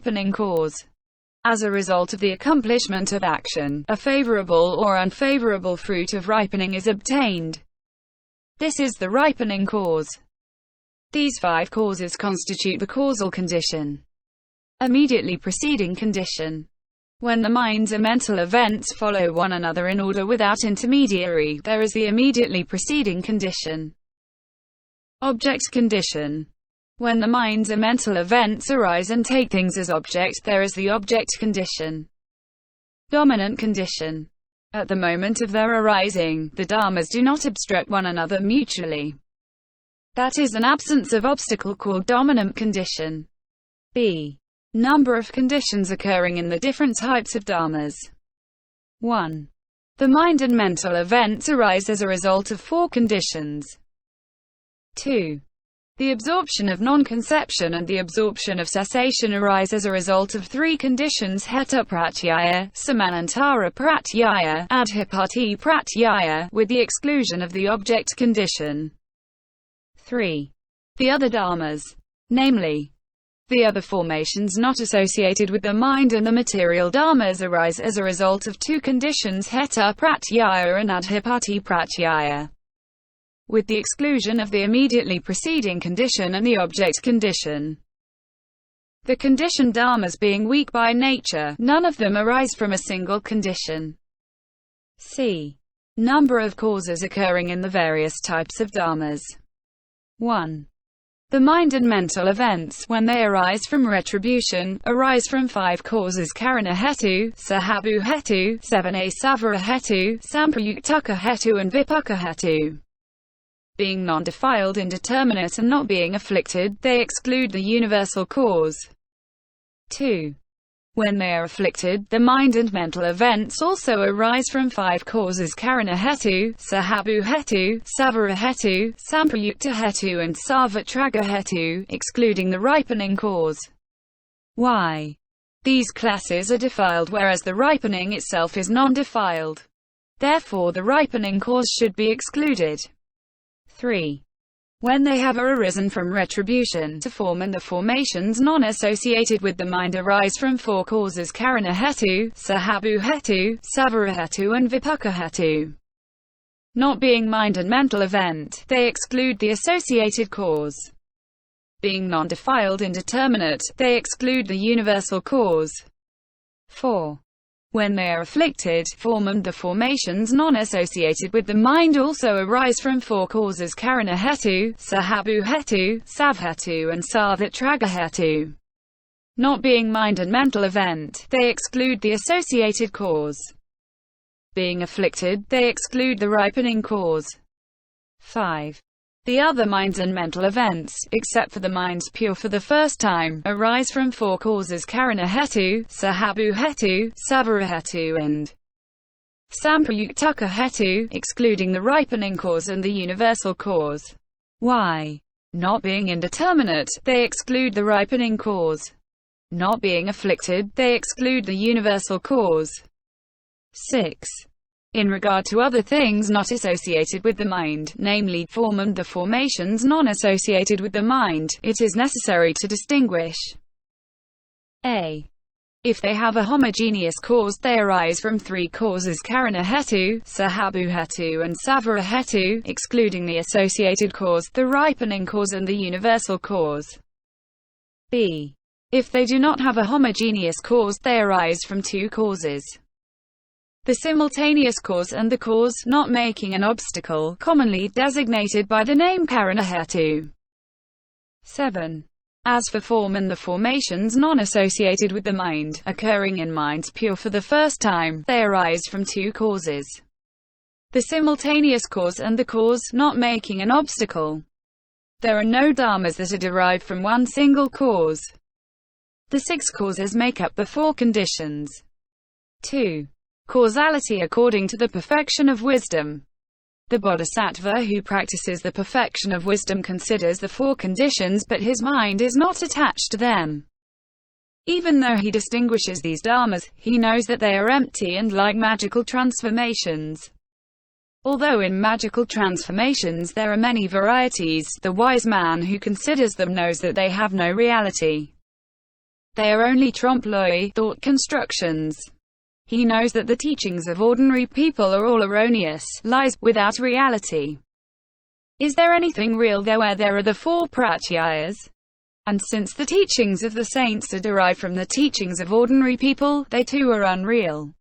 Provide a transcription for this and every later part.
ripening cause. As a result of the accomplishment of action, a favorable or unfavorable fruit of ripening is obtained. This is the ripening cause. These 5 causes constitute the causal condition. Immediately preceding condition. When the mind's and mental events follow one another in order without intermediary, there is the immediately preceding condition. Object condition. When the mind's and mental events arise and take things as object, there is the object condition. Dominant condition. At the moment of their arising, the dharmas do not obstruct one another mutually. That is an absence of obstacle called dominant condition. B. Number of conditions occurring in the different types of dharmas. 1. The mind and mental events arise as a result of 4 conditions. 2. The absorption of non-conception and the absorption of cessation arise as a result of 3 conditions: heta pratyaya, samanantara pratyaya, adhipati pratyaya, with the exclusion of the object condition. 3. The other dharmas, namely, the other formations not associated with the mind and the material dharmas, arise as a result of 2 conditions: heta pratyaya and adhipati pratyaya, with the exclusion of the immediately preceding condition and the object condition. The conditioned dharmas being weak by nature, none of them arise from a single condition. C. Number of causes occurring in the various types of dharmas. 1. The mind and mental events, when they arise from retribution, arise from 5 causes: karana hetu, sahabu hetu, 7a savara hetu, samprayuktaka hetu and vipaka hetu. Being non-defiled, indeterminate and not being afflicted, they exclude the universal cause. 2. When they are afflicted, the mind and mental events also arise from 5 causes: karana hetu, sahabu hetu, savara hetu, samprayukta hetu and savatraga hetu, excluding the ripening cause. Why? These classes are defiled whereas the ripening itself is non-defiled. Therefore the ripening cause should be excluded. 3. When they have arisen from retribution to form and the formations non-associated with the mind arise from 4 causes: karana hetu, sahabu hetu, savara hetu and vipaka hetu. Not being mind and mental event, they exclude the associated cause. Being non-defiled, indeterminate, they exclude the universal cause. 4. When they are afflicted, form and the formations non-associated with the mind also arise from 4 causes: karana hetu, sahabu hetu, savhetu and sarvatraga hetu. Not being mind and mental event, they exclude the associated cause. Being afflicted, they exclude the ripening cause. 5. The other minds and mental events, except for the minds pure for the first time, arise from 4 causes: karana hetu, sahabu hetu, savara hetu and samprayuktaka hetu, excluding the ripening cause and the universal cause. Why? Not being indeterminate, they exclude the ripening cause. Not being afflicted, they exclude the universal cause. 6. In regard to other things not associated with the mind, namely, form and the formations non-associated with the mind, it is necessary to distinguish. A. If they have a homogeneous cause, they arise from 3 causes: karana hetu, sahabu hetu and savara hetu, excluding the associated cause, the ripening cause and the universal cause. B. If they do not have a homogeneous cause, they arise from 2 causes: the simultaneous cause and the cause not making an obstacle, commonly designated by the name karana hetu. 7. As for form and the formations non-associated with the mind, occurring in minds pure for the first time, they arise from 2 causes: the simultaneous cause and the cause not making an obstacle. There are no dharmas that are derived from one single cause. The 6 causes make up the 4 conditions. 2. Causality according to the perfection of wisdom. The bodhisattva who practices the perfection of wisdom considers the 4 conditions, but his mind is not attached to them. Even though he distinguishes these dharmas, he knows that they are empty and like magical transformations. Although in magical transformations there are many varieties, the wise man who considers them knows that they have no reality. They are only trompe-l'oeil, thought constructions. He knows that the teachings of ordinary people are all erroneous, lies, without reality. Is there anything real there where there are the four pratyayas? And since the teachings of the saints are derived from the teachings of ordinary people, they too are unreal.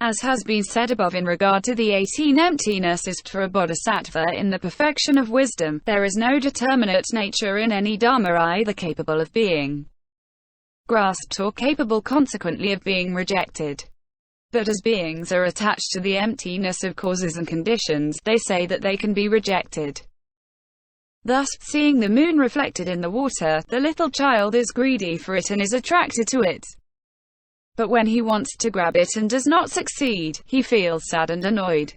As has been said above in regard to the 18 emptinesses for a bodhisattva in the perfection of wisdom, there is no determinate nature in any dharma either capable of being grasped or capable consequently of being rejected. But as beings are attached to the emptiness of causes and conditions, they say that they can be rejected. Thus, seeing the moon reflected in the water, the little child is greedy for it and is attracted to it. But when he wants to grab it and does not succeed, he feels sad and annoyed.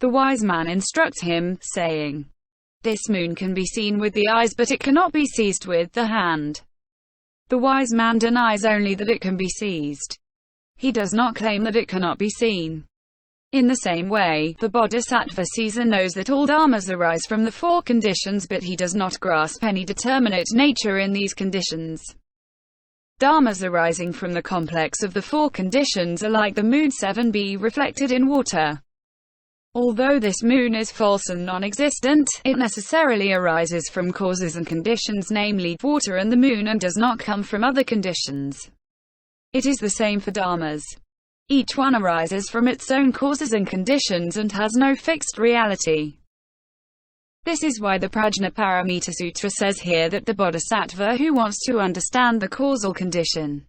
The wise man instructs him, saying, "This moon can be seen with the eyes, but it cannot be seized with the hand." The wise man denies only that it can be seized. He does not claim that it cannot be seen. In the same way, the bodhisattva sees and knows that all dharmas arise from the four conditions, but he does not grasp any determinate nature in these conditions. Dharmas arising from the complex of the four conditions are like the moon 7b reflected in water. Although this moon is false and non-existent, it necessarily arises from causes and conditions, namely, water and the moon, and does not come from other conditions. It is the same for dharmas. Each one arises from its own causes and conditions and has no fixed reality. This is why the Prajnaparamita Sutra says here that the bodhisattva who wants to understand the causal condition,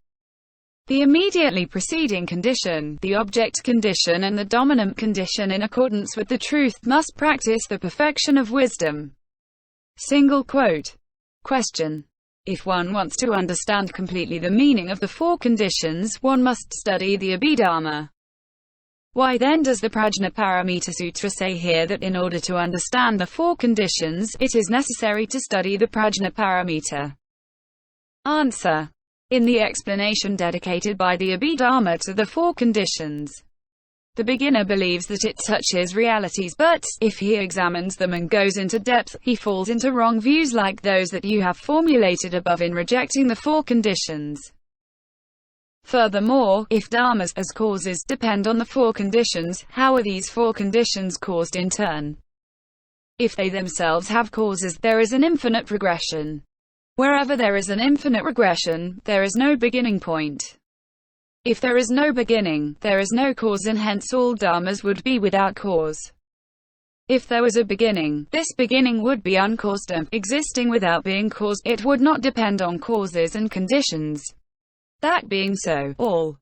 the immediately preceding condition, the object condition and the dominant condition in accordance with the truth, must practice the perfection of wisdom. Single quote. Question. If one wants to understand completely the meaning of the four conditions, one must study the Abhidharma. Why then does the Prajnaparamita Sutra say here that in order to understand the four conditions, it is necessary to study the Prajnaparamita? Answer. In the explanation dedicated by the Abhidharma to the four conditions, the beginner believes that it touches realities, but, if he examines them and goes into depth, he falls into wrong views like those that you have formulated above in rejecting the four conditions. Furthermore, if dharmas, as causes, depend on the four conditions, how are these four conditions caused in turn? If they themselves have causes, there is an infinite progression. Wherever there is an infinite regression, there is no beginning point. If there is no beginning, there is no cause, and hence all dharmas would be without cause. If there was a beginning, this beginning would be uncaused, and, existing without being caused, it would not depend on causes and conditions. That being so, all